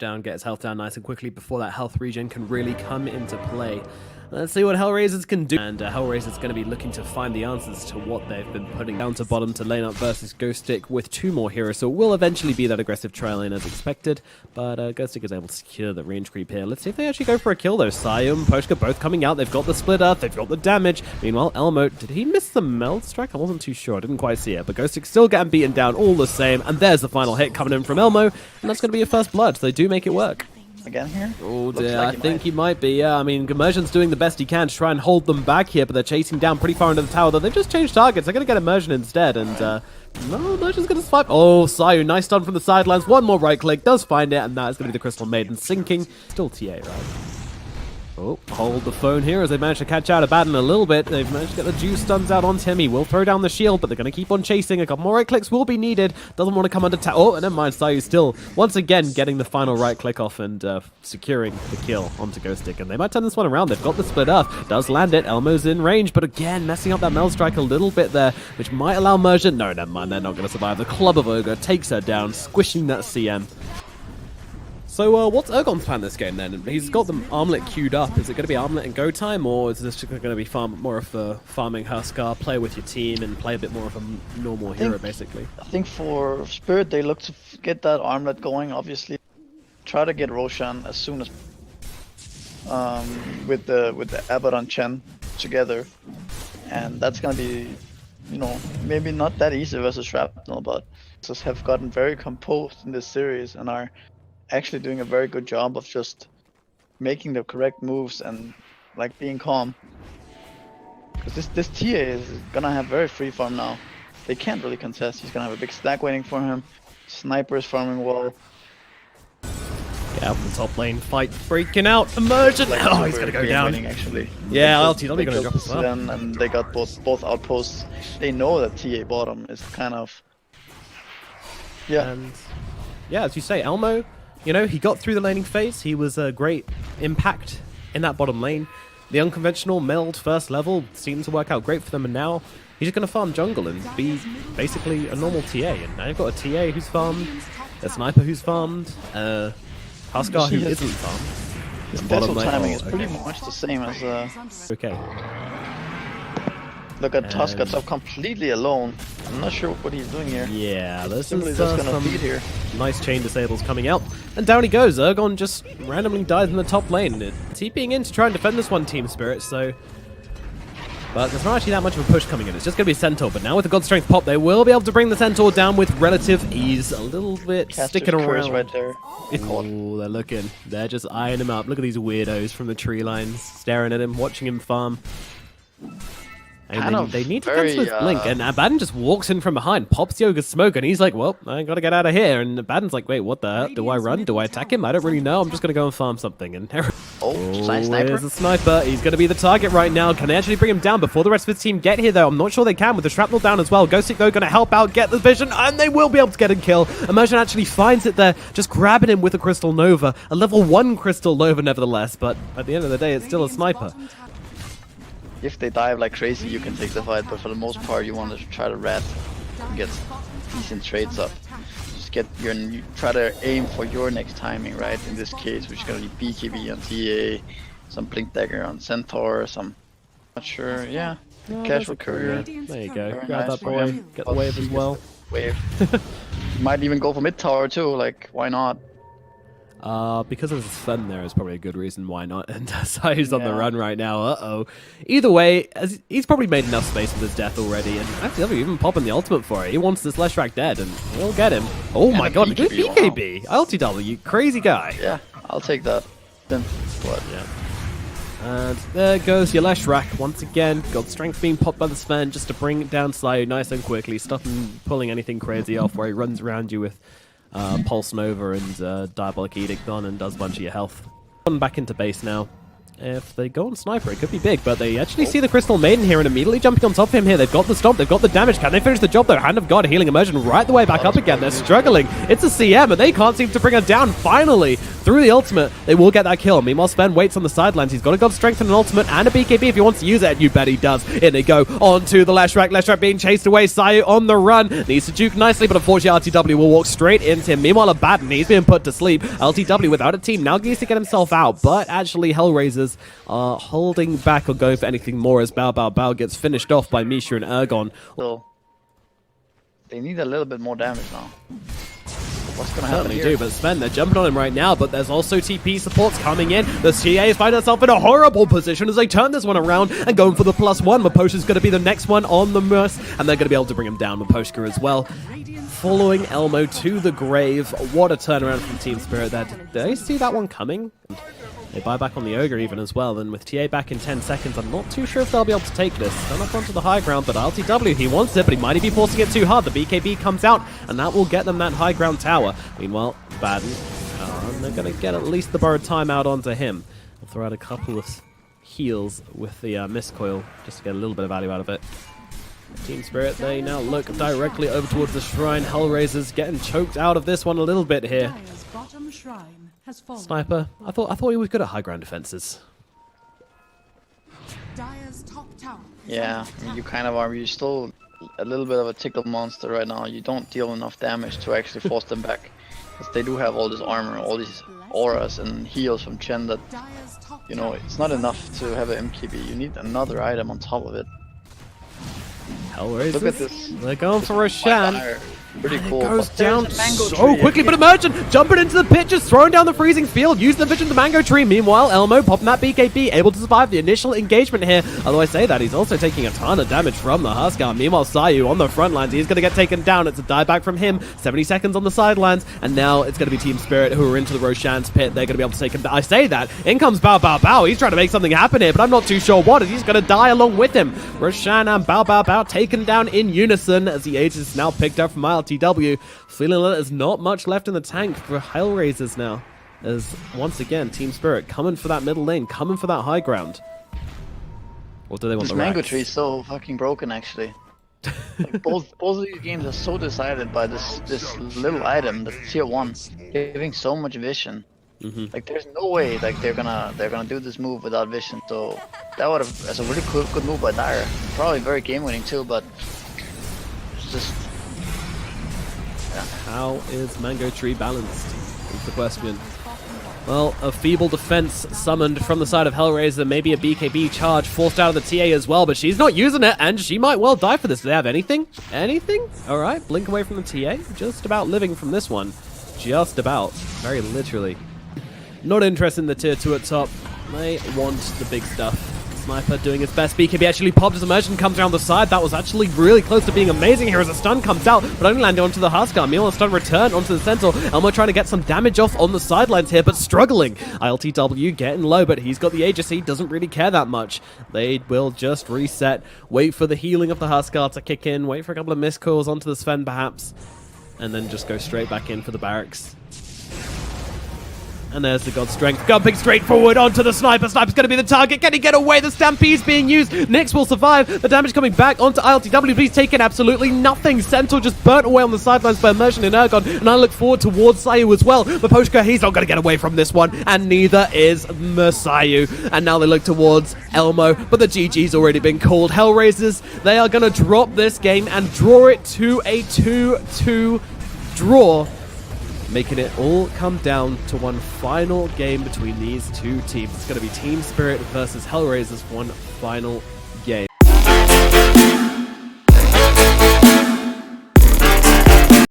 down, get his health down nice and quickly before that health regen can really come into play. Let's see what Hellraisers can do. And Hellraisers going to be looking to find the answers to what they've been putting down to bottom to lane up versus Ghostic with 2 more heroes. So it will eventually be that aggressive tri lane as expected. But Ghostic is able to secure the range creep here. Let's see if they actually go for a kill though. Sayu and Poshka both coming out. They've got the split earth. They've got the damage. Meanwhile, Elmo, did he miss the meld strike? I wasn't too sure. I didn't quite see it. But Ghostic still getting beaten down all the same. And there's the final hit coming in from Elmo. And that's going to be a first blood. So they do make it work. Again here? Oh dear, like I think he might be, yeah. I mean, Immersion's doing the best he can to try and hold them back here, but they're chasing down pretty far into the tower, though they've just changed targets. They're going to get Immersion instead, and no, Immersion's going to swipe. Oh, Sayu, nice stun from the sidelines. One more right click, does find it, and that is going to be the Crystal Maiden sinking. Still TA, right? Oh, hold the phone here as they manage to catch out Abaddon a little bit. They've managed to get the juice stuns out on him. He will throw down the shield, but they're going to keep on chasing. A couple more right clicks will be needed. Doesn't want to come under tap. Oh, and never mind. Sayu still, once again, getting the final right click off and securing the kill onto Ghostic. And they might turn this one around. They've got the split earth. Does land it. Elmo's in range, but again, messing up that Meld Strike a little bit there, which might allow Immersion. No, never mind. They're not going to survive. The Club of Ogre takes her down, squishing that CM. So what's Urgon's plan this game then? He's got the Armlet queued up. Is it going to be Armlet and go time, or is this going to be more of a farming Huskar, play with your team and play a bit more of a normal hero basically? I think for Spirit they look to get that Armlet going, obviously. Try to get Roshan as soon as with the Abaddon Chen together. And that's going to be, you know, maybe not that easy versus Shrapnel, but just have gotten very composed in this series and are actually doing a very good job of just making the correct moves and like being calm. Because this TA is gonna have very free farm now. They can't really contest. He's gonna have a big stack waiting for him. Sniper is farming well. Yeah, the top lane fight breaking out. Immersion! Like, oh, he's gonna go down. Winning, actually. Yeah, LTW gonna drop as well. And they got both outposts. They know that TA bottom is kind of... Yeah. And yeah, as you say, Elmo, you know, he got through the laning phase. He was a great impact in that bottom lane. The unconventional meld first level seemed to work out great for them, and now he's just going to farm jungle and be basically a normal TA. And now you've got a TA who's farmed, a sniper who's farmed, Huskar who isn't farmed. His special timing is pretty much the same as... Okay. Look at Tusker top completely alone. I'm not sure what he's doing here. Yeah, this Simply is just gonna feed here. Nice chain disables coming out. And down he goes. Urgon just randomly dies in the top lane. TPing in to try and defend this one, Team Spirit, so... But there's not actually that much of a push coming in. It's just going to be Centaur. But now with the God Strength pop, they will be able to bring the Centaur down with relative ease. A little bit Caster's sticking around. Right there. Oh, they're looking. They're just eyeing him up. Look at these weirdos from the tree lines, staring at him, watching him farm. And they need to cancel his blink, and Abaddon just walks in from behind, pops Yoga's smoke, and he's like, well, I gotta get out of here. And Abaddon's like, wait, what the hell? Do I run? Do I attack him? I don't really know. I'm just gonna go and farm something. And sniper. There's a sniper. He's gonna be the target right now. Can they actually bring him down before the rest of his team get here, though? I'm not sure they can with the shrapnel down as well. Ghostic, though, gonna help out, get the vision, and they will be able to get a kill. Immersion actually finds it there, just grabbing him with a Crystal Nova. A level 1 Crystal Nova, nevertheless, but at the end of the day, it's still a sniper. If they dive like crazy, you can take the fight, but for the most part, you want to try to rat and get decent trades up. Just get you try to aim for your next timing, right? In this case, which is gonna be BKB on TA, some Blink Dagger on Centaur, some not sure, yeah. Casual Courier. There you go. Very Grab nice that boy. Get the wave as well. Wave. Might even go for mid tower too. Like, why not? Because of his Sven there is probably a good reason why not. And Sayu's on the run right now. Uh-oh. Either way, he's probably made enough space with his death already. And actually, even popping the ultimate for it. He wants this Leshrac dead, and we'll get him. Oh my god, good BKB. Wow. LTW, crazy guy. Yeah, I'll take that. Then what? Yeah. And there goes your Leshrac once again. Got strength being popped by the Sven just to bring down Sayu nice and quickly. Stop him pulling anything crazy off where he runs around you with Pulse Nova and Diabolic Edict on and does a bunch of your health. Back into base now. If they go on Sniper, it could be big, but they actually see the Crystal Maiden here and immediately jumping on top of him here. They've got the stomp, they've got the damage. Can they finish the job though? Hand of God, healing immersion right the way back up again. They're struggling. It's a CM and they can't seem to bring her down. Finally, through the ultimate, they will get that kill. Meanwhile, Sven waits on the sidelines. He's got a God Strength and an ultimate and a BKB if he wants to use it. You bet he does. In they go onto the Leshrac. Leshrac being chased away. Sayu on the run. Needs to juke nicely, but unfortunately RTW will walk straight into him. Meanwhile, Abaddon, he's being put to sleep. LTW without a team now needs to get himself out, but actually Hellraisers are holding back or going for anything more as Bao gets finished off by Misha and Ergon. So they need a little bit more damage now. What's going to happen Certainly here? do, but Sven, they're jumping on him right now, but there's also TP supports coming in. The CA is finding herself in a horrible position as they turn this one around and going for the +1. Maposha's going to be the next one on the Merce, and they're going to be able to bring him down. Maposhka as well. Following Elmo to the grave. What a turnaround from Team Spirit there. Did they see that one coming? They buy back on the Ogre even as well, and with TA back in 10 seconds, I'm not too sure if they'll be able to take this. Turn up onto the high ground, but LTW, he wants it, but he might be forcing it too hard. The BKB comes out, and that will get them that high ground tower. Meanwhile, Baden, they're going to get at least the borrowed timeout onto him. I'll throw out a couple of heals with the Mistcoil, just to get a little bit of value out of it. Team Spirit, they now look directly over towards the Shrine. Hellraisers getting choked out of this one a little bit here. Sniper, I thought he was good at high ground defenses. Yeah, I mean, you kind of are. You're still a little bit of a tickle monster right now. You don't deal enough damage to actually force them back. Because they do have all this armor, all these auras and heals from Chen that, you know, it's not enough to have an MKB. You need another item on top of it. Hellraisers, Look at this. They're going for Roshan. Pretty And cool. it goes But there's down a mango so tree quickly, again. but Emergent jumping into the pit, just throwing down the freezing field, use the vision of the mango tree. Meanwhile, Elmo popping that BKB, able to survive the initial engagement here. Although I say that, he's also taking a ton of damage from the Huskar. Meanwhile, Sayu on the front lines, he's going to get taken down. It's a dieback from him, 70 seconds on the sidelines, and now it's going to be Team Spirit who are into the Roshan's pit. They're going to be able to take him down. I say that, in comes Bao. He's trying to make something happen here, but I'm not too sure what, as he's going to die along with him. Roshan and Bao taken down in unison as the Aegis is now picked up from ILTW. Feeling like there's not much left in the tank for Hellraisers now. As, once again, Team Spirit coming for that middle lane, coming for that high ground. Or do they want This the mango racks? tree is so fucking broken, actually. Like, both of these games are so decided by this little item, the tier 1, giving so much vision. Like, there's no way like they're gonna do this move without vision. So that would have, that's a really good move by Dire. Probably very game winning too, but it's just. How is Mango Tree balanced? Is the question. Well, a feeble defense summoned from the side of Hellraiser, maybe a BKB charge forced out of the TA as well, but she's not using it, and she might well die for this. Do they have anything? Anything? Alright, blink away from the TA. Just about living from this one. Just about. Very literally. Not interested in the tier 2 at top. They want the big stuff. Sniper doing his best. BKB actually popped as Immersion comes around the side. That was actually really close to being amazing here as a stun comes out, but only landed onto the Huskar. Meanwhile, a stun return onto the Sentinel. Elmo trying to get some damage off on the sidelines here, but struggling. ILTW getting low, but he's got the Aegis. He doesn't really care that much. They will just reset, wait for the healing of the Huskar to kick in, wait for a couple of missed calls onto the Sven perhaps, and then just go straight back in for the barracks. And there's the God Strength. Jumping straight forward onto the Sniper. Sniper's going to be the target. Can he get away? The Stampede's being used. Nyx will survive. The damage coming back onto ILTW, but he's taken absolutely nothing. Sentinel just burnt away on the sidelines by Immersion in Ergon, and I look forward towards Sayu as well. Maposhka, he's not going to get away from this one, and neither is Sayu. And now they look towards Elmo, but the GG's already been called. Hellraisers, they are going to drop this game and draw it to a 2-2 draw, making it all come down to one final game between these two teams. It's going to be Team Spirit versus Hellraisers for one final